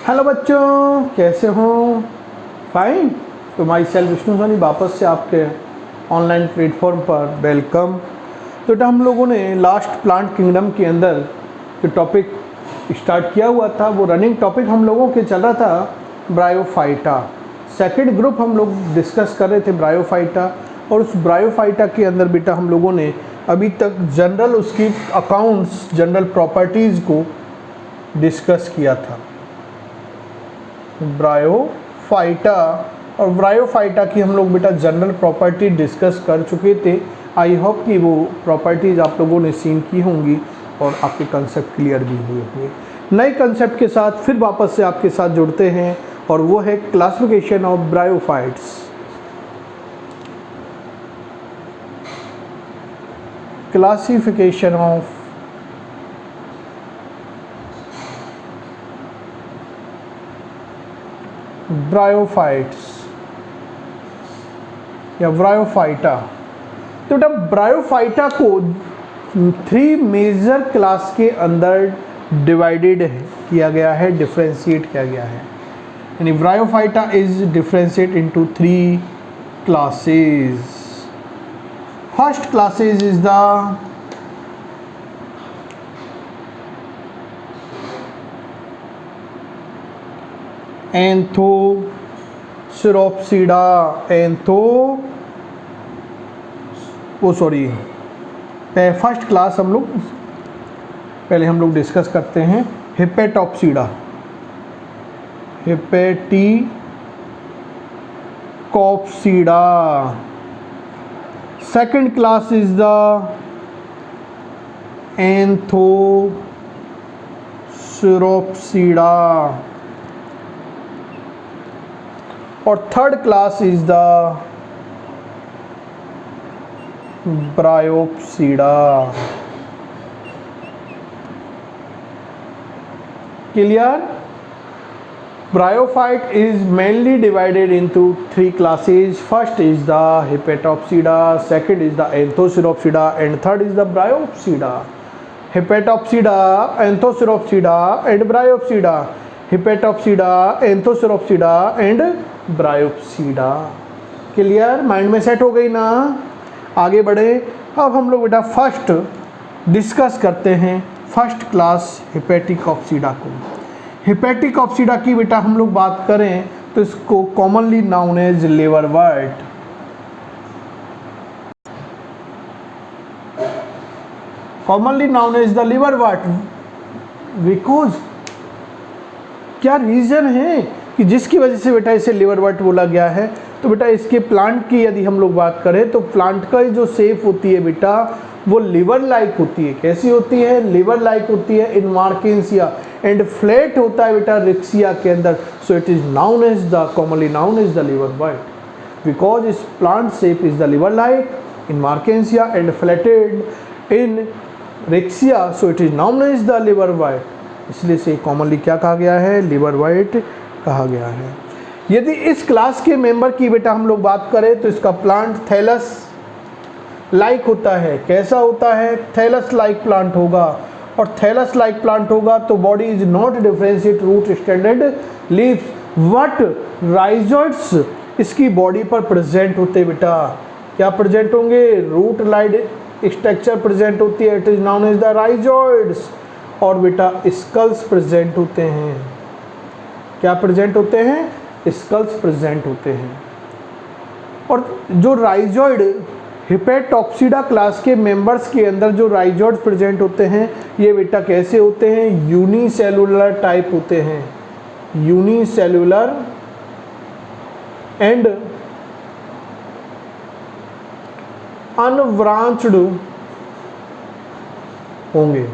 Hello बच्चों, कैसे हो? फाइन। तो माई सेल्फ विष्णु सोनी वापस से आपके ऑनलाइन प्लेटफॉर्म पर वेलकम। तो हम लोगों ने लास्ट प्लांट किंगडम के अंदर जो टॉपिक स्टार्ट किया हुआ था वो रनिंग टॉपिक हम लोगों के चल रहा था ब्रायोफाइटा। सेकंड ग्रुप हम लोग डिस्कस कर रहे थे ब्रायोफाइटा, और उस ब्रायोफाइटा के अंदर बेटा हम लोगों ने अभी तक जनरल उसकी अकाउंट्स, जनरल प्रॉपर्टीज़ को डिस्कस किया था ब्रायोफाइटा। और ब्रायोफाइटा की हम लोग बेटा जनरल प्रॉपर्टी डिस्कस कर चुके थे। आई होप कि वो प्रॉपर्टीज़ आप लोगों ने सीन की होंगी और आपके कंसेप्ट क्लियर भी हुए होंगे। नए कंसेप्ट के साथ फिर वापस से आपके साथ जुड़ते हैं, और वो है classification of bryophytes. Classification of bryophytes या ब्रायोफाइटा। तो बेटा ब्रायोफाइटा को 3 मेजर क्लास के अंदर डिवाइडेड किया गया है, डिफ्रेंशिएट किया गया है। यानी bryophyta is differentiate into 3 classes. First classes is the first class हम लोग पहले डिस्कस करते हैं hepatopsida. Hepaticopsida. Second class is the anthoceropsida, और third class is the bryopsida. Clear? Bryophyte is mainly divided into 3 classes. First is the Hepatopsida, second is the Anthoceropsida, and third is the Bryopsida. Hepatopsida, Anthoceropsida, and Bryopsida. Hepatopsida, Anthoceropsida, and Bryopsida. Clear? Mind में set हो गई ना? आगे बढ़े। अब हम लोग बेटा फर्स्ट डिस्कस करते हैं फर्स्ट क्लास हिपेटिकॉप्सिडा को। हिपेटिकॉप्सिडा की बेटा हम लोग बात करें तो इसको commonly known as liverwort. Commonly known as the liverwort because क्या रीजन है कि जिसकी वजह से बेटा इसे लिवरवर्ट बोला गया है? तो बेटा इसके प्लांट की यदि हम लोग बात करें तो प्लांट का जो शेप होती है बेटा वो लिवर लाइक होती है। कैसी होती है? लिवर लाइक होती है इन मार्केंसिया, एंड फ्लैट होता है बेटा रिक्सिया के अंदर। So it is known as the commonly known as the liverwort because इस plant shape is the liver like in marchantia and flatted in riccia. So it is known as the liverwort, इसलिए से commonly क्या कहा गया है? Liverwort कहा गया है। यदि इस क्लास के मेंबर की बेटा हम लोग बात करें तो इसका प्लांट थैलस लाइक होता है। कैसा होता है? थैलस लाइक प्लांट होगा, और थैलस लाइक प्लांट होगा तो body is not differentiate root standard leaves but rhizoids इसकी बॉडी पर प्रेजेंट होते बेटा। क्या प्रेजेंट होंगे? रूट लाइड स्ट्रक्चर प्रेजेंट होती है, it is known as the rhizoids. और बेटा स्कल्स प्रेजेंट होते हैं। क्या प्रेजेंट होते हैं? स्कल्स प्रेजेंट होते हैं। और जो राइजोइड हिपेटॉप्सिडा क्लास के मेंबर्स के अंदर जो राइजोइड प्रेजेंट होते हैं ये बेटा कैसे होते हैं? यूनिसेलुलर टाइप होते हैं। यूनिसेलुलर एंड अनब्रांच्ड होंगे।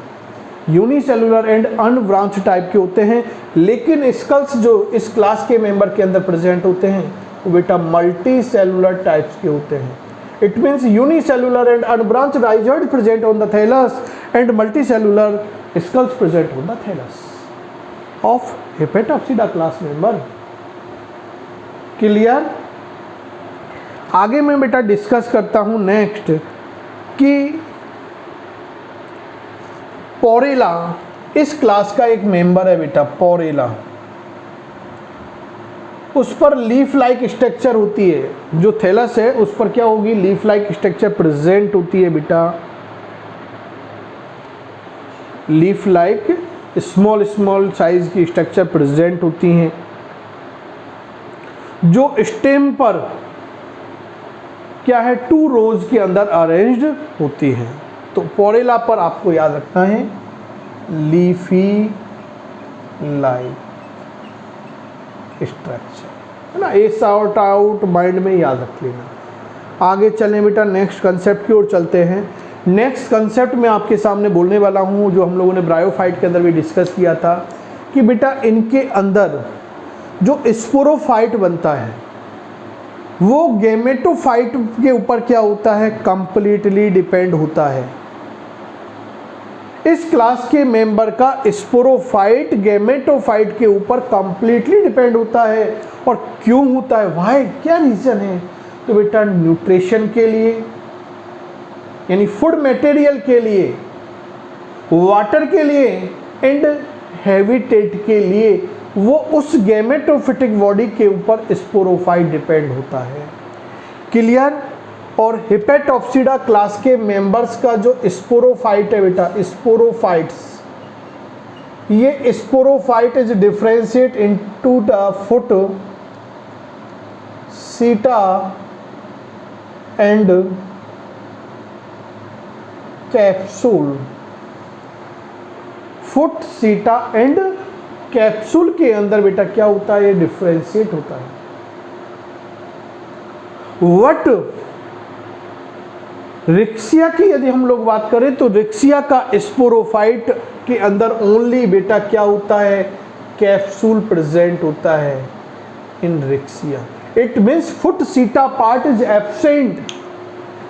यूनिसेलुलर एंड अनब्रांच टाइप के होते हैं। लेकिन स्कल्स जो इस क्लास के मेंबर के अंदर प्रेजेंट होते हैं वो बेटा मल्टी सेलुलर टाइप्स के होते हैं। It means unicellular and unbranched rhizoid present on the thallus and multicellular skulls present on the thallus of Hepatopsida class member. Clear? आगे मैं बेटा डिस्कस करता हूँ नेक्स्ट कि पोरेला इस क्लास का एक मेंबर है बेटा। पोरेला उस पर लीफ लाइक स्ट्रक्चर होती है। जो थैलस है उस पर क्या होगी, लीफ लाइक स्ट्रक्चर प्रेजेंट होती है बेटा। Leaf like small small size की स्ट्रक्चर प्रेजेंट होती हैं, जो स्टेम पर क्या है, 2 रोज के अंदर अरेंज्ड होती हैं। तो पोरेला पर आपको याद रखना है लीफी लाइक स्ट्रक्चर, है ना। ए सॉर्ट आउट माइंड में याद रख लेना। आगे चलें बेटा, नेक्स्ट कंसेप्ट की ओर चलते हैं। नेक्स्ट कंसेप्ट में आपके सामने बोलने वाला हूँ, जो हम लोगों ने ब्रायोफाइट के अंदर भी डिस्कस किया था, कि बेटा इनके अंदर जो स्पोरोफाइट बनता है वो गैमेटोफाइट के ऊपर क्या होता है, कंप्लीटली डिपेंड होता है। इस क्लास के मेंबर का स्पोरोफाइट गैमेटोफाइट के ऊपर कंप्लीटली डिपेंड होता है। और क्यों होता है, वाई, क्या रीजन है? तो बेटा न्यूट्रिशन के लिए, यानी फूड मटेरियल के लिए, वाटर के लिए एंड हैबिटेट के लिए वो उस गैमेटोफिटिक बॉडी के ऊपर स्पोरोफाइट डिपेंड होता है। क्लियर? और हिपेटॉप्सिडा क्लास के मेंबर्स का जो स्पोरोफाइट है बेटा, स्पोरोफाइट्स, ये sporophyte is differentiate into the foot, सीटा एंड कैप्सूल। फुट, सीटा एंड कैप्सूल के अंदर बेटा क्या होता है, ये डिफरेंशिएट होता है। वट रिक्सिया की यदि हम लोग बात करें तो रिक्सिया का स्पोरोफाइट के अंदर ओनली बेटा क्या होता है, कैप्सूल प्रेजेंट होता है in riccia. It means foot seta part is absent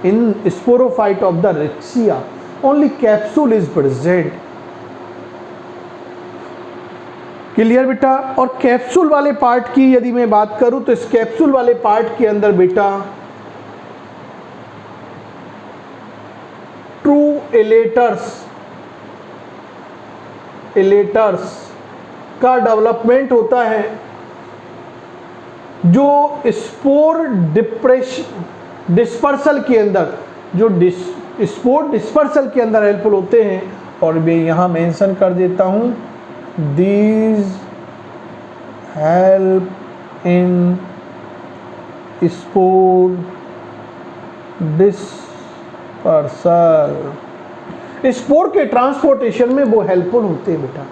in sporophyte of the riccia, only capsule is present. Clear बेटा? और कैप्सूल वाले पार्ट की यदि मैं बात करूं तो इस कैप्सूल वाले पार्ट के अंदर बेटा ट्रू एलेटर्स का डेवलपमेंट होता है, जो स्पोर डिस्पर्सल के अंदर, जो स्पोर डिस्पर्सल के अंदर हेल्पफुल होते हैं। और मैं यहाँ मेंशन कर देता हूँ, these help in spore dispersal, spore के ट्रांसपोर्टेशन में वो हेल्पफुल होते हैं बेटा।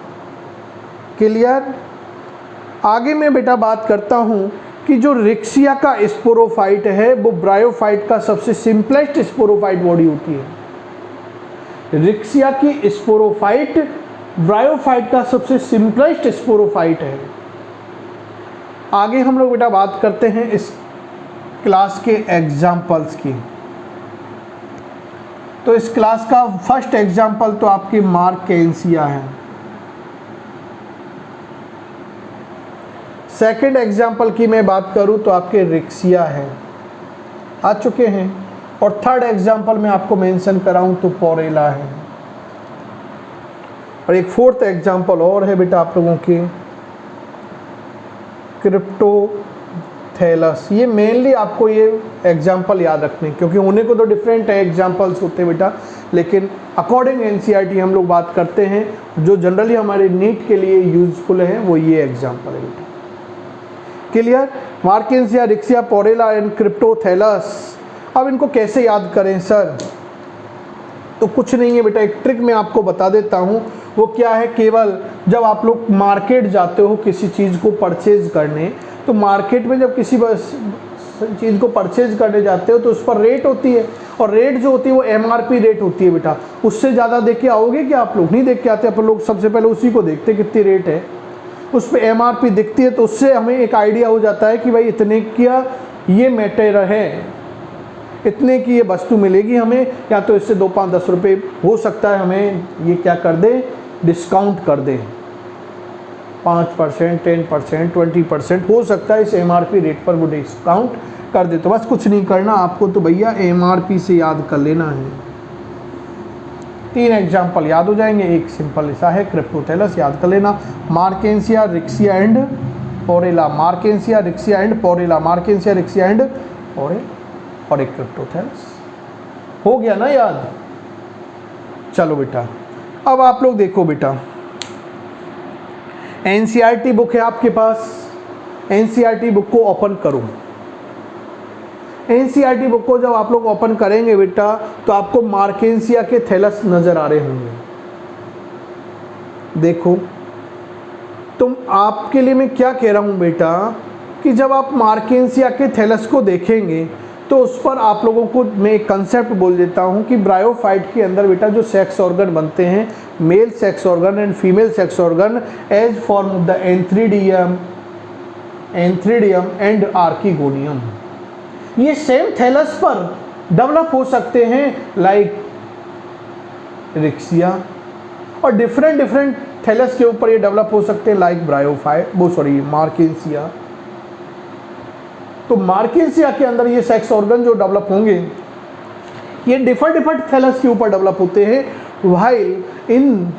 क्लियर? आगे मैं बेटा बात करता हूँ कि जो रिक्सिया का स्पोरोफाइट है वो ब्रायोफाइट का सबसे सिंपलेस्ट स्पोरोफाइट बॉडी होती है। रिक्सिया की स्पोरोफाइट ब्रायोफाइट का सबसे सिंपलेस्ट स्पोरोफाइट है। आगे हम लोग बेटा बात करते हैं इस क्लास के एग्जाम्पल्स की। तो इस क्लास का फर्स्ट एग्जाम्पल तो आपकी मार्केंसिया है, सेकंड एग्जाम्पल की मैं बात करूं तो आपके रिक्सिया है, आ चुके हैं। और थर्ड एग्जाम्पल मैं आपको मेंशन कराऊं तो पोरेला है। और एक फोर्थ एग्जाम्पल और है बेटा आप लोगों के, क्रिप्टोथैलस। ये मेनली आपको ये एग्जाम्पल याद रखने, क्योंकि उन्हें को तो डिफरेंट एग्जाम्पल्स होते हैं बेटा, लेकिन अकॉर्डिंग एनसीईआरटी हम लोग बात करते हैं जो जनरली हमारे नीट के लिए यूजफुल है, वो ये एग्जाम्पल है बेटा। Clear? Marchantia, riccia, porella and cryptothallus. अब इनको कैसे याद करें सर? तो कुछ नहीं है बेटा, एक ट्रिक मैं आपको बता देता हूँ। वो क्या है, केवल जब आप लोग मार्केट जाते हो किसी चीज़ को परचेज करने, तो मार्केट में जब किसी चीज़ को परचेज करने जाते हो तो उस पर रेट होती है, और रेट जो होती है वो एमआरपी रेट होती है बेटा। उससे ज़्यादा देख के आओगे कि आप लोग नहीं देख के आते, अपन लोग सबसे पहले उसी को देखते कितनी रेट है, उस पर एमआरपी दिखती है, तो उससे हमें एक आइडिया हो जाता है कि भाई इतने का ये मैटर है, इतने की ये वस्तु मिलेगी हमें, या तो इससे 2, 5, 10 रुपये हो सकता है हमें ये क्या कर दे, डिस्काउंट कर दे, 5%, 10%, 20% हो सकता है इस एमआरपी रेट पर वो डिस्काउंट कर दे। तो बस कुछ नहीं करना आपको, तो भैया एमआरपी से याद कर लेना है। 3 एग्जाम्पल याद हो जाएंगे। एक सिंपल ऐसा है क्रिप्टोथैलस, याद कर लेना। Marchantia, riccia and porella, marchantia, riccia and porella, marchantia, riccia and porella और एक क्रिप्टोथैलस। हो गया ना याद? चलो बेटा, अब आप लोग देखो बेटा, एनसीईआरटी बुक है आपके पास, एनसीईआरटी बुक को ओपन करो। एनसीईआरटी बुक को जब आप लोग ओपन करेंगे बेटा तो आपको मार्केंसिया के थैलस नजर आ रहे होंगे। देखो, तुम आपके लिए मैं क्या कह रहा हूं बेटा कि जब आप मार्केंसिया के थैलस को देखेंगे तो उस पर आप लोगों को मैं एक कंसेप्ट बोल देता हूं कि ब्रायोफाइट के अंदर बेटा जो सेक्स ऑर्गन बनते हैं, male sex organ and female sex organ as form of the antheridium and archegonium, ये सेम थैलस पर डेवलप हो सकते हैं लाइक रिक्सिया, और डिफरेंट थैलस के ऊपर ये डेवलप हो सकते हैं लाइक ब्रायोफाइट, मार्केंसिया। तो मार्केंसिया के अंदर ये सेक्स ऑर्गन जो डेवलप होंगे ये डिफरेंट थैलस के ऊपर डेवलप होते हैं, व्हाइल इन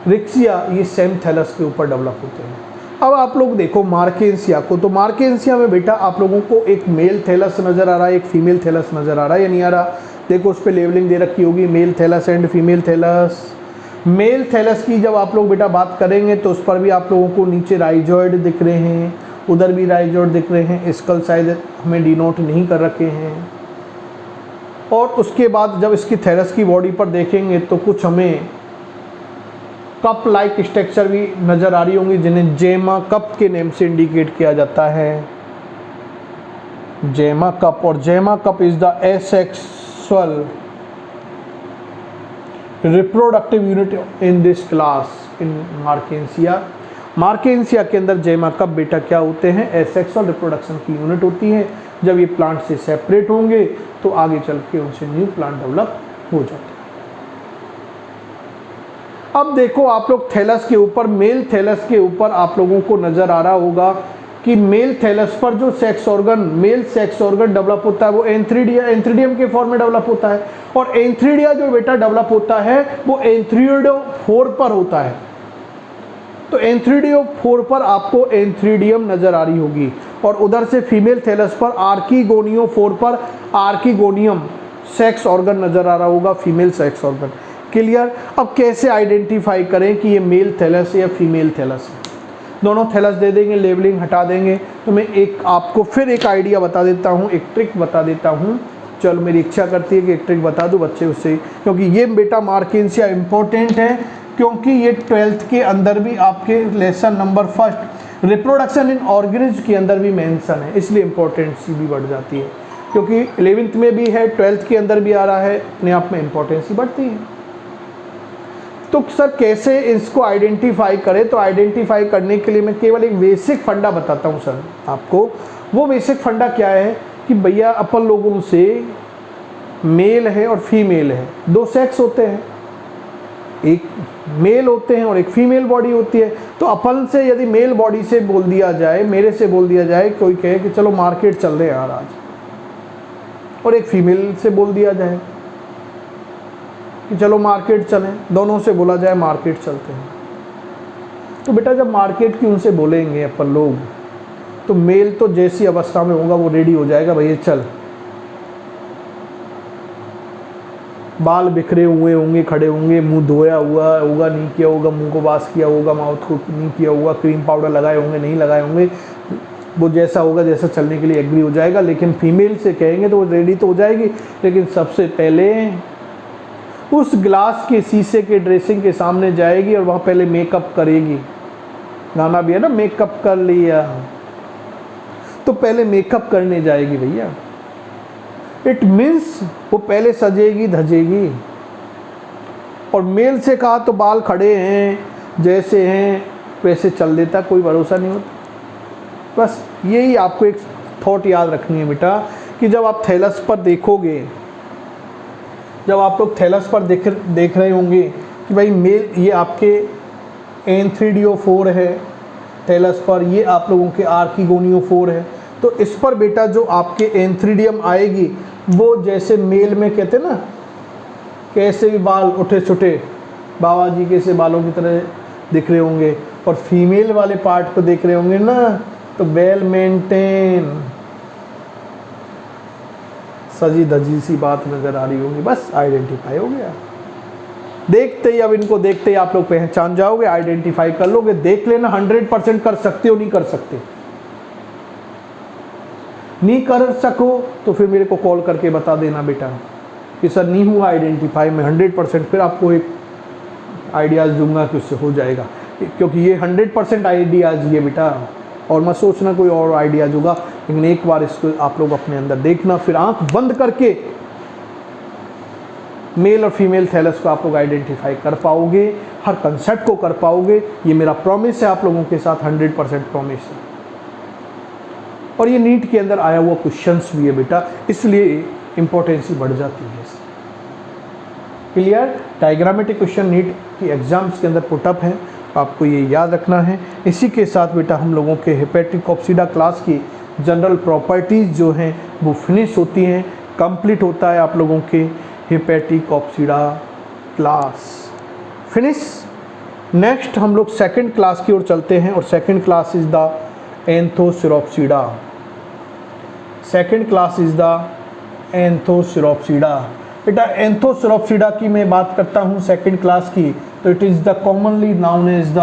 रिक्सिया ये सेम थैलस के ऊपर डेवलप होते हैं। अब आप लोग देखो मार्केंसिया को, तो मार्केंसिया में बेटा आप लोगों को एक मेल थैलस नज़र आ रहा है, एक फीमेल थैलस नज़र आ रहा है या नहीं आ रहा? देखो उस पर लेवलिंग दे रखी होगी, male thallus and female thallus. Male thallus की जब आप लोग बेटा बात करेंगे तो उस पर भी आप लोगों को नीचे राइजॉइड दिख रहे हैं, उधर भी राइजॉइड दिख रहे हैं, स्कल साइज हमें डिनोट नहीं कर रखे हैं। और उसके बाद जब इसकी थैलस की बॉडी पर देखेंगे तो कुछ हमें कप लाइक स्ट्रक्चर भी नज़र आ रही होंगी जिन्हें जेमा कप के नेम से इंडिकेट किया जाता है, जेमा कप। और जेमा cup is the asexual reproductive unit in this class in मार्केंसिया। मार्केंसिया के अंदर जेमा कप बेटा क्या होते हैं? एसेक्सुअल रिप्रोडक्शन की यूनिट होती है। जब ये प्लांट से सेपरेट होंगे तो आगे चल के उनसे न्यू प्लांट डेवलप हो जाते हैं। अब देखो आप लोग थैलस के ऊपर, मेल थैलस के ऊपर आप लोगों को नजर आ रहा होगा कि मेल थैलस पर जो sex organ, mail sex organ develop होता है वो एंथ्रीडियम के फॉर्म में डेवलप होता है, और एंथ्रीडिया जो बेटा डेवलप होता है वो एंथ्रीडियो4 पर होता है। तो एंथ्रीडियो4 पर आपको एंथ्रीडियम नजर आ रही होगी, और उधर से फीमेल थैलस पर आर्कीगोनियो4 पर आर्कीगोनियम सेक्स ऑर्गन नजर आ रहा होगा, फीमेल सेक्स ऑर्गन। क्लियर? अब कैसे आइडेंटिफाई करें कि ये मेल थैलस या फीमेल थैलस है? दोनों थैलस दे देंगे, लेबलिंग हटा देंगे। तो मैं एक आपको फिर एक आइडिया बता देता हूँ, एक ट्रिक बता देता हूँ। चलो मेरी इच्छा करती है कि एक ट्रिक बता दूँ बच्चे उससे, क्योंकि ये बेटा मार्केंसिया इम्पोर्टेंट है, क्योंकि ये 12th के अंदर भी आपके lesson number 1 reproduction in organisms के अंदर भी मेंशन है, इसलिए इम्पोर्टेंसी भी बढ़ जाती है। क्योंकि 11th में भी है, 12th के अंदर भी आ रहा है, अपने आप में इम्पोर्टेंसी बढ़ती है। तो सर कैसे इसको आइडेंटिफाई करें? तो आइडेंटिफाई करने के लिए मैं केवल एक बेसिक फंडा बताता हूँ सर आपको। वो बेसिक फंडा क्या है कि भैया अपन लोगों से मेल है और फीमेल है, दो सेक्स होते हैं, एक मेल होते हैं और एक फीमेल बॉडी होती है। तो अपन से यदि मेल बॉडी से बोल दिया जाए, मेरे से बोल दिया जाए, कोई कहे कि चलो मार्केट चल रहे हैं यार आज, और एक फीमेल से बोल दिया जाए कि चलो मार्केट चलें, दोनों से बोला जाए मार्केट चलते हैं, तो बेटा जब मार्केट की उनसे बोलेंगे अपन लोग तो मेल तो जैसी अवस्था में होगा वो रेडी हो जाएगा, भैया चल। बाल बिखरे हुए होंगे, खड़े होंगे, मुंह धोया हुआ होगा, नहीं किया होगा, मुंह को वाश किया होगा, माउथ को नहीं किया होगा, क्रीम पाउडर लगाए होंगे, नहीं लगाए होंगे, वो जैसा होगा जैसा चलने के लिए एग्री हो जाएगा। लेकिन फीमेल से कहेंगे तो वो रेडी तो हो जाएगी, लेकिन सबसे पहले उस ग्लास के शीशे के ड्रेसिंग के सामने जाएगी और वहाँ पहले मेकअप करेगी। गाना भी है ना, मेकअप कर लिया, तो पहले मेकअप करने जाएगी भैया। इट मीन्स वो पहले सजेगी धजेगी। और मेल से कहा तो बाल खड़े हैं, जैसे हैं वैसे चल देता, कोई भरोसा नहीं होता। बस यही आपको एक थॉट याद रखनी है बेटा कि जब आप थैलस पर देखोगे, जब आप लोग थैलस पर देख रहे होंगे कि भाई मेल ये आपके एंथ्रीडियो4 है, थैलस पर ये आप लोगों के आर्कीगोनियो4 है, तो इस पर बेटा जो आपके एंथ्रीडियम आएगी वो जैसे मेल में कहते ना कैसे भी बाल उठे छुटे बाबा जी के से बालों की तरह दिख रहे होंगे, और फीमेल वाले पार्ट को देख रहे होंगे ना, तो वेल मेंटेन, सजी धजी सी बात नजर आ रही होगी, बस आइडेंटिफाई हो गया। देखते ही, अब इनको देखते ही आप लोग पहचान जाओगे, आइडेंटिफाई कर लोगे। देख लेना 100% कर सकते हो, नहीं कर सकते, नहीं कर सको तो फिर मेरे को कॉल करके बता देना बेटा कि सर नहीं हुआ आइडेंटिफाई में 100%, फिर आपको एक आइडियाज़ दूंगा कि उससे हो जाएगा, क्योंकि ये 100% आइडियाज़ ये बेटा, और मत सोचना कोई और आइडियाज़ होगा, लेकिन एक बार इसको आप लोग अपने अंदर देखना, फिर आंख बंद करके मेल और फीमेल थैलस को आप लोग आइडेंटिफाई कर पाओगे, हर कंसेप्ट को कर पाओगे। ये मेरा प्रॉमिस है आप लोगों के साथ, 100% प्रॉमिस है। और ये नीट के अंदर आया हुआ क्वेश्चंस भी है बेटा, इसलिए इंपॉर्टेंसी बढ़ जाती है। क्लियर? डायग्रामेटिक क्वेश्चन नीट की एग्जाम्स के अंदर पुटअप है, आपको ये याद रखना है। इसी के साथ बेटा हम लोगों के हेपेटिक ऑप्सीडा क्लास की जनरल प्रॉपर्टीज़ जो हैं वो फिनिश होती हैं, कंप्लीट होता है आप लोगों के hepaticopsida class finish. Next हम लोग सेकंड क्लास की ओर चलते हैं, और second class is the anthoceropsida. Second class is the anthoceropsida. बेटा एंथोसिरोप्सिडा की मैं बात करता हूँ सेकंड क्लास की, तो it is the commonly known as the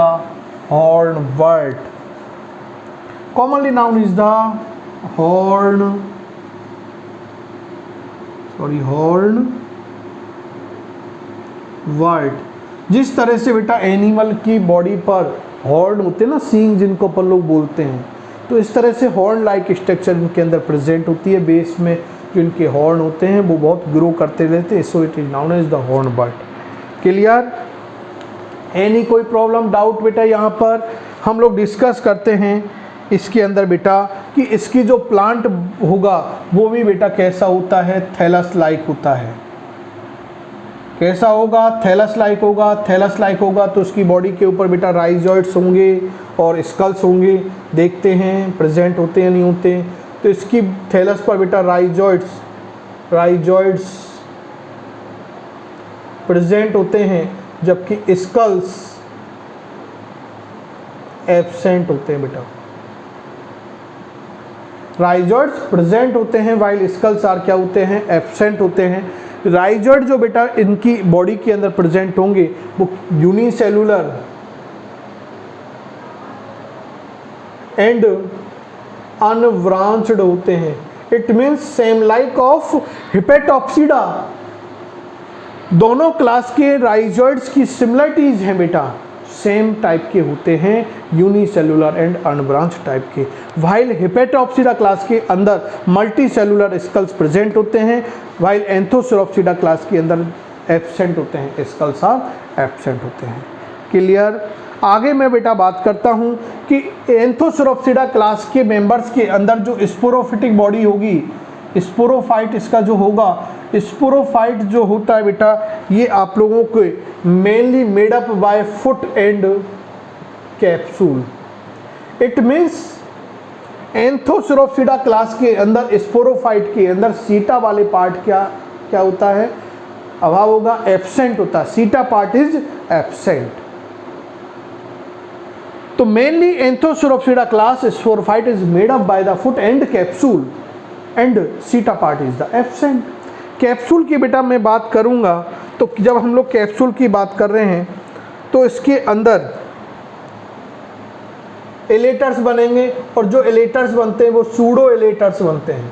hornwort. Commonly known is the hornwort. जिस तरह से बेटा एनिमल की बॉडी पर हॉर्न होते हैं ना, सींग जिनको अपन लोग बोलते हैं, तो इस तरह से हॉर्न लाइक स्ट्रक्चर इनके अंदर प्रेजेंट होती है। बेस में जो इनके हॉर्न होते हैं वो बहुत ग्रो करते रहते हैं, so it is known as the horn bird. Clear? Any कोई प्रॉब्लम डाउट बेटा? यहाँ पर हम लोग डिस्कस करते हैं इसके अंदर बेटा कि इसकी जो प्लांट होगा वो भी बेटा कैसा होता है, थैलस लाइक होता है। कैसा होगा? थैलस लाइक होगा। थैलस लाइक होगा तो उसकी बॉडी के ऊपर बेटा राइजॉइड्स होंगे और स्कल्स होंगे, देखते हैं प्रेजेंट होते हैं नहीं होते। तो इसकी थैलस पर बेटा राइजॉइड्स प्रेजेंट होते हैं, जबकि स्कल्स एब्सेंट होते हैं बेटा। राइजॉइड्स प्रेजेंट होते हैं वाइल स्कल्स आर क्या होते हैं, एब्सेंट होते हैं। राइजॉइड जो बेटा इनकी बॉडी के अंदर प्रेजेंट होंगे वो यूनिसेलुलर एंड अनब्रांच्ड होते हैं। It means same like of hepatopsida. दोनों क्लास के राइजॉइड्स की सिमिलरिटीज हैं बेटा, सेम टाइप के होते हैं, यूनिसेलुलर एंड अनब्रांच टाइप के। वाइल हिपेटॉप्सिडा क्लास के अंदर मल्टी सेलुलर स्कल्स प्रेजेंट होते हैं, वाइल एंथोसिरोप्सिडा क्लास के अंदर एब्सेंट होते हैं, स्कल्स आर एब्सेंट होते हैं। क्लियर? आगे मैं बेटा बात करता हूं कि एंथोसिरोप्सिडा क्लास के मेंबर्स के अंदर जो स्पोरोफिटिक बॉडी होगी, स्पोरोफाइट इसका जो होगा, स्पोरोफाइट जो होता है बेटा ये आप लोगों को mainly made up by foot and capsule. It means anthoceropsida class के अंदर स्पोरोफाइट के अंदर सीटा वाले पार्ट क्या होता है, अभाव होगा, एब्सेंट होता है। Seta part is absent. तो mainly anthoceropsida class sporophyte is made up by the foot and capsule and seta part is the absent. Capsule की बेटा मैं बात करूंगा तो जब हम लोग कैप्सूल की बात कर रहे हैं तो इसके अंदर एलेटर्स बनेंगे, और जो एलेटर्स बनते हैं वो सूडो एलेटर्स बनते हैं।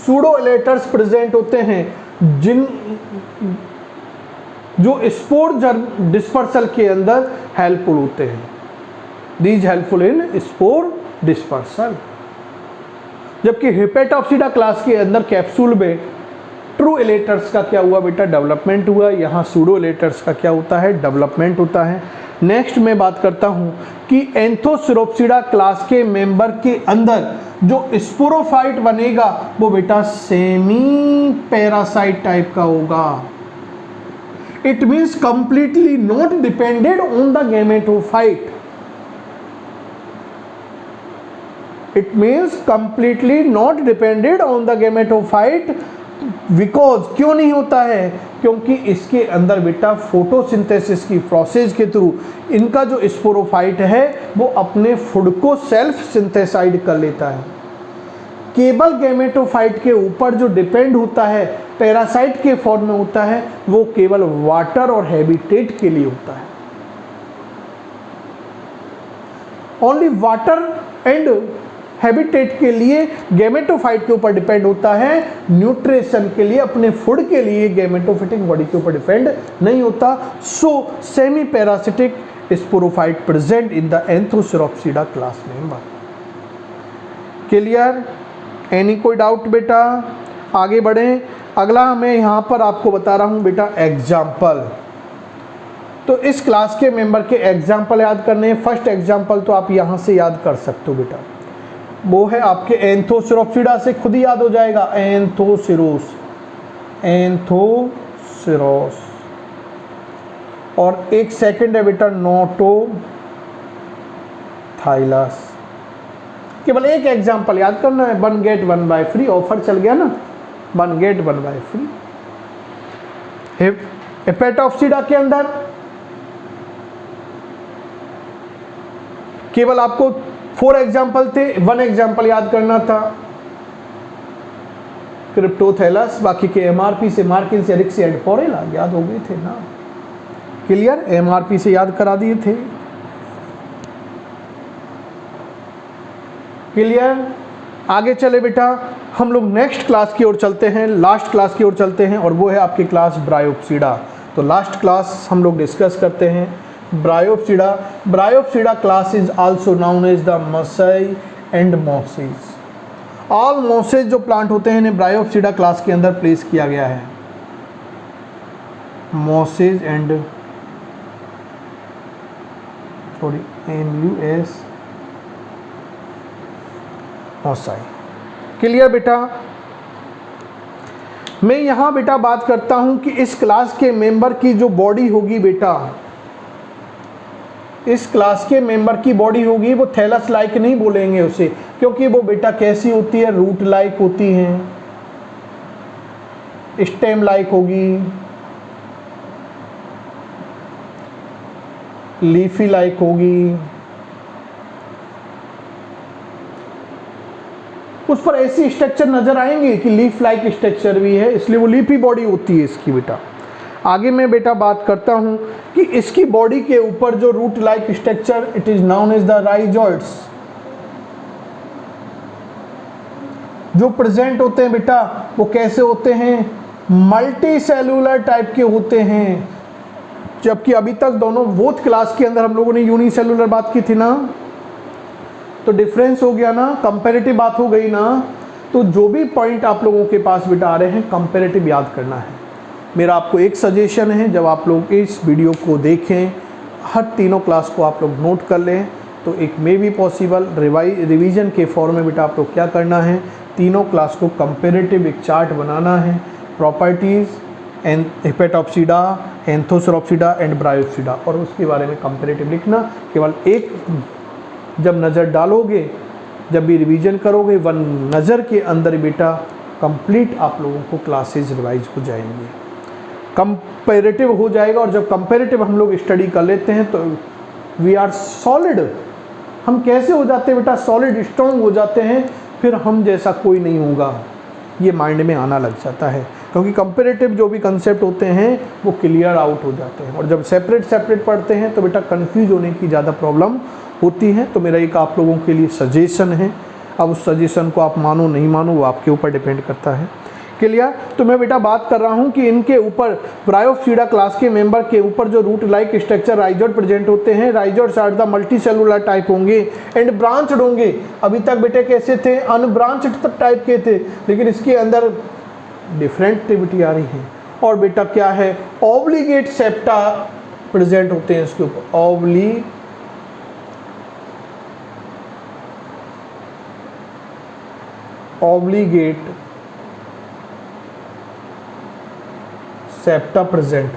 सूडो एलेटर्स प्रेजेंट होते हैं जो स्पोर डिस्पर्सल के अंदर हेल्पफुल होते हैं। These helpful in spore dispersal. जबकि हिपेटॉप्सिडा क्लास के अंदर कैप्सूल में ट्रू एलेटर्स का क्या हुआ बेटा, डेवलपमेंट हुआ। यहाँ सूडो एलेटर्स का क्या होता है, डेवलपमेंट होता है। नेक्स्ट मैं बात करता हूँ कि एंथोसिरोप्सिडा क्लास के मेंबर के अंदर जो स्पोरोफाइट बनेगा वो बेटा सेमी पैरासाइट टाइप का होगा। It means completely not depended on the gametophyte. It means completely not dependent on the gametophyte because क्यों नहीं होता है? क्योंकि इसके अंदर बेटा फोटोसिंथेसिस की प्रोसेस के थ्रू इनका जो स्पोरोफाइट है वो अपने फूड को सेल्फ सिंथेसाइड कर लेता है। केवल गैमेटोफाइट के ऊपर जो डिपेंड होता है पैरासाइट के फॉर्म में होता है वो केवल वाटर और हैबिटेट के लिए होता है। ओनली वाटर एंड हैबिटेट के लिए गैमेटोफाइट के ऊपर डिपेंड होता है, न्यूट्रिशन के लिए अपने फूड के लिए गैमेटोफिटिक बॉडी के ऊपर डिपेंड नहीं होता। So semi parasitic sporophyte present in the anthoceropsida class member. Clear? Any कोई डाउट बेटा? आगे बढ़ें। अगला मैं यहाँ पर आपको बता रहा हूँ बेटा एग्जाम्पल। तो इस क्लास के मेंबर के एग्जाम्पल याद करने हैं। फर्स्ट एग्जाम्पल तो आप यहाँ से याद कर सकते हो बेटा, वो है आपके एंथोसेरोप्सिडा से खुद ही याद हो जाएगा, एंथोसिरोस, एंथोसिरोस। और एक सेकंड है बेटा नोटोथाइलस। केवल एक एग्जांपल याद करना है, 1 गेट 1 बाय फ्री। ऑफर चल गया ना, 1 गेट 1 बाय फ्री। हेपेटोप्सिडा के अंदर केवल आपको 4 एग्जाम्पल थे, 1 एग्जाम्पल याद करना था, क्रिप्टोथैलस। बाकी के एमआरपी से, मार्किन से, एरिक्सी एंड पोरेला याद हो गए थे ना। क्लियर? एमआरपी से याद करा दिए थे। क्लियर? आगे चले बेटा, हम लोग नेक्स्ट क्लास की ओर चलते हैं, लास्ट क्लास की ओर चलते हैं, और वो है आपकी क्लास ब्रायोप्सिडा। तो लास्ट क्लास हम लोग डिस्कस करते हैं bryopsida. Bryopsida class is also known as the musci and mosses. All mosses जो प्लांट होते हैं इन्हें ब्रायोप्सिडा क्लास के अंदर प्लेस किया गया है। Masses and MUS मॉसाई। क्लियर बेटा? मैं यहाँ बेटा बात करता हूँ कि इस क्लास के मेंबर की जो बॉडी होगी बेटा, इस क्लास के मेंबर की बॉडी होगी वो थैलस लाइक नहीं बोलेंगे उसे, क्योंकि वो बेटा कैसी होती है? रूट लाइक होती है, स्टेम लाइक होगी, लीफी लाइक होगी। उस पर ऐसी स्ट्रक्चर नजर आएंगे कि लीफ लाइक स्ट्रक्चर भी है, इसलिए वो लीफी बॉडी होती है इसकी बेटा। आगे मैं बेटा बात करता हूं कि इसकी बॉडी के ऊपर जो root like structure, it is known as the rhizoids, जो प्रेजेंट होते हैं बेटा वो कैसे होते हैं? मल्टी सेलुलर टाइप के होते हैं। जबकि अभी तक दोनों बोथ क्लास के अंदर हम लोगों ने यूनिसेलुलर बात की थी ना, तो डिफरेंस हो गया ना, कंपैरेटिव बात हो गई ना। तो जो भी पॉइंट आप लोगों के पास बेटा आ रहे हैं कंपैरेटिव याद करना है। मेरा आपको एक सजेशन है, जब आप लोग इस वीडियो को देखें हर तीनों क्लास को आप लोग नोट कर लें, तो एक मे बी पॉसिबल रिवीजन के फॉर्म में बेटा आप लोग क्या करना है, तीनों क्लास को कंपैरेटिव एक चार्ट बनाना है, प्रॉपर्टीज़ हेपेटोप्सिडा, एंथोसेरोप्सिडा एंड ब्रायोप्सिडा, और उसके बारे में कंपैरेटिव लिखना। केवल एक जब नज़र डालोगे, जब भी रिवीजन करोगे, वन नज़र के अंदर बेटा कंप्लीट आप लोगों को क्लासेज रिवाइज हो जाएंगे, कंपैरेटिव हो जाएगा। और जब कंपैरेटिव हम लोग स्टडी कर लेते हैं तो वी आर सॉलिड। हम कैसे हो जाते हैं बेटा? सॉलिड, स्ट्रॉन्ग हो जाते हैं, फिर हम जैसा कोई नहीं होगा, ये माइंड में आना लग जाता है। क्योंकि कंपैरेटिव जो भी कंसेप्ट होते हैं वो क्लियर आउट हो जाते हैं, और जब सेपरेट सेपरेट पढ़ते हैं तो बेटा कंफ्यूज होने की ज़्यादा प्रॉब्लम होती है। तो मेरा एक आप लोगों के लिए सजेशन है, अब उस सजेशन को आप मानो नहीं मानो वो आपके ऊपर डिपेंड करता है। क्लियर? तो मैं बेटा बात कर रहा हूँ कि इनके ऊपर ब्रायोप्सिडा क्लास के मेंबर के ऊपर जो root like structure rhizoid present होते हैं, rhizoids are the multi cellular type होंगे एंड ब्रांच्ड होंगे। अभी तक बेटे कैसे थे? अनब्रांच्ड टाइप के थे, लेकिन इसके अंदर डिफरेंट एक्टिविटी आ रही है। और बेटा क्या है? ऑब्लिगेट सेप्टा प्रेजेंट होते हैं इसके ऊपर, ऑब्लिगेट सेप्टा प्रेजेंट।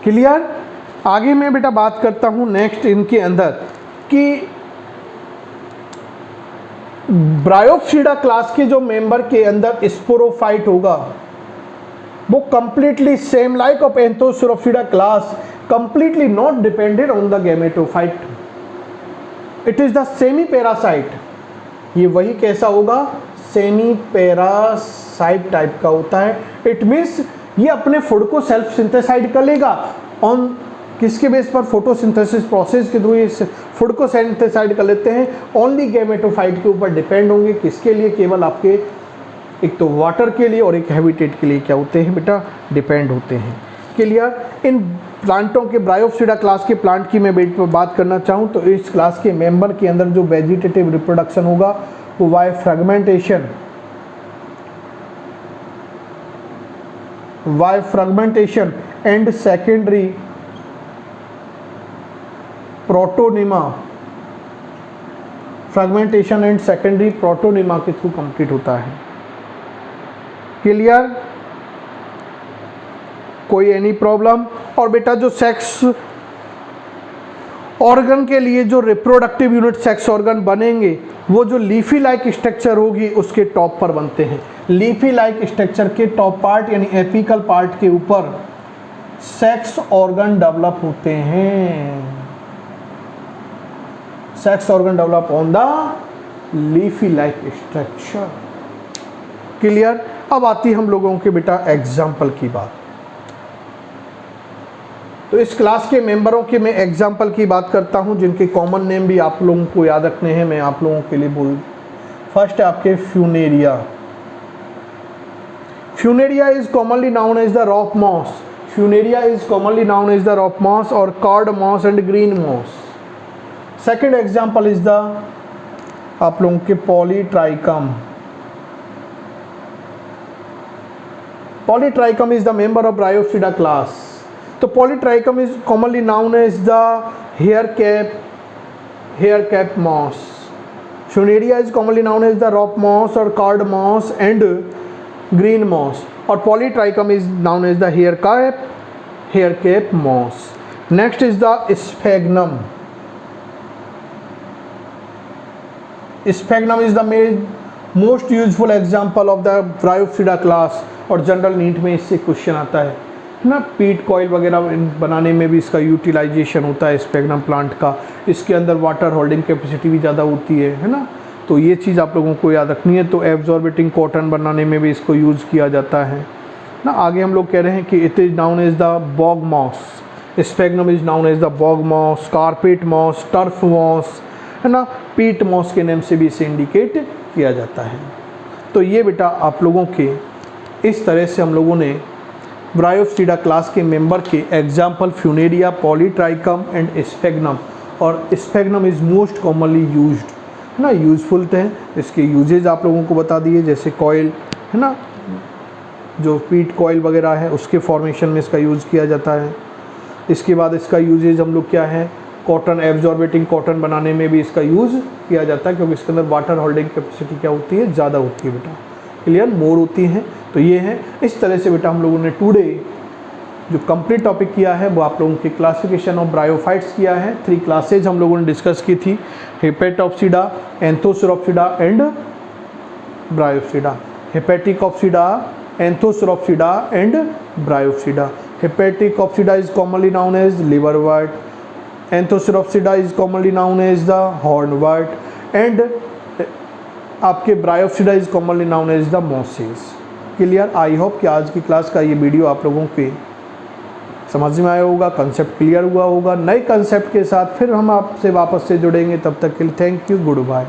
क्लियर? आगे मैं बेटा बात करता हूं नेक्स्ट इनके अंदर कि ब्रायोप्सिडा क्लास के जो मेंबर के अंदर स्पोरोफाइट होगा वो completely same like of anthoceropsida class, completely not dependent on the gametophyte, it is the semi parasite. ये वही कैसा होगा, सेमी पैरासाइट टाइप का होता है। इट मीन्स ये अपने फूड को सेल्फ सिंथेसाइड कर लेगा ऑन किसके बेस पर, फोटोसिंथेसिस प्रोसेस के थ्रू ये फूड को सिंथेसाइड कर लेते हैं। ओनली गैमेटोफाइट के ऊपर डिपेंड होंगे, किसके लिए, केवल आपके एक तो वाटर के लिए और एक हैबिटेट के लिए क्या होते हैं बेटा, डिपेंड होते हैं। क्लियर। इन प्लांटों के ब्रायोप्सिडा क्लास के प्लांट की मैं बात करना चाहूँ तो इस क्लास के मेंबर के अंदर जो वेजिटेटिव रिप्रोडक्शन होगा वो by fragmentation and secondary protonema, fragmentation and secondary protonema के थ्रू कंप्लीट होता है। क्लियर, कोई एनी प्रॉब्लम। और बेटा जो सेक्स ऑर्गन के लिए जो रिप्रोडक्टिव यूनिट सेक्स ऑर्गन बनेंगे वो जो लीफी लाइक स्ट्रक्चर होगी उसके टॉप पर बनते हैं। लीफी लाइक स्ट्रक्चर के टॉप पार्ट यानी एपिकल पार्ट के ऊपर सेक्स ऑर्गन डेवलप होते हैं। Sex organ develop on the leafy like structure. Clear. अब आती हम लोगों के बेटा एग्जाम्पल की बात। तो इस क्लास के मेंबरों के मैं एग्जाम्पल की बात करता हूं जिनके कॉमन नेम भी आप लोगों को याद रखने हैं, मैं आप लोगों के लिए बोल। फर्स्ट है आपके Funaria. Funaria is commonly known as the rock moss. Funaria is commonly known as the rock moss और cord moss and green moss. Second example is the आप लोगों के Polytrichum. Polytrichum is the member of Bryopsida class. So Polytrichum is commonly known as the hair cap moss. Funaria is commonly known as the rock moss or cord moss and green moss. Or Polytrichum is known as the hair cap moss. Next is the sphagnum. Sphagnum is the most useful example of the Bryopsida class. और general NEET में इससे question आता है ना, पीट coil वगैरह बनाने में भी इसका यूटिलाइजेशन होता है स्फेग्नम प्लांट का। इसके अंदर वाटर होल्डिंग कैपेसिटी भी ज़्यादा होती है ना, तो ये चीज़ आप लोगों को याद रखनी है। तो एब्जॉर्बेटिंग कॉटन बनाने में भी इसको यूज़ किया जाता है ना। आगे हम लोग कह रहे हैं कि it is known as the bog moss. Sphagnum is known as the bog moss, carpet moss, turf moss है ना, पीट मॉस के नेम से भी इसे इंडिकेट किया जाता है। तो ये बेटा आप लोगों के इस तरह से हम लोगों ने ब्रायोप्सिडा क्लास के मेंबर के example funaria, polytrichum and sphagnum. और sphagnum is most commonly used है ना, यूजफुल थे। इसके यूजेज आप लोगों को बता दिए, जैसे कॉयल है ना, जो पीट कॉयल वगैरह है उसके फॉर्मेशन में इसका यूज़ किया जाता है। इसके बाद इसका यूजेज हम लोग क्या है, कॉटन, एब्जॉर्बेटिंग कॉटन बनाने में भी इसका यूज़ किया जाता है, क्योंकि इसके अंदर वाटर होल्डिंग कैपेसिटी क्या होती है, ज़्यादा होती है बेटा। क्लियर, मोर होती हैं। तो ये है इस तरह से बेटा हम लोगों ने टुडे जो कंप्लीट टॉपिक किया है वो आप लोगों के क्लासिफिकेशन ऑफ ब्रायोफाइट्स किया है। 3 क्लासेज हम लोगों ने डिस्कस की थी, hepatopsida, anthoceropsida and bryopsida. Hepaticopsida, anthoceropsida and bryopsida. Hepaticopsida is commonly known as liverwort, anthoceropsida is commonly known as the hornwort and आपके bryopsida is commonly known as the mosses. Clear. I hope कि आज की class का ये video आप लोगों के समझ में आया होगा, कंसेप्ट क्लियर हुआ होगा। नए कंसेप्ट के साथ फिर हम आपसे वापस से जुड़ेंगे, तब तक के लिए थैंक यू, गुड बाय।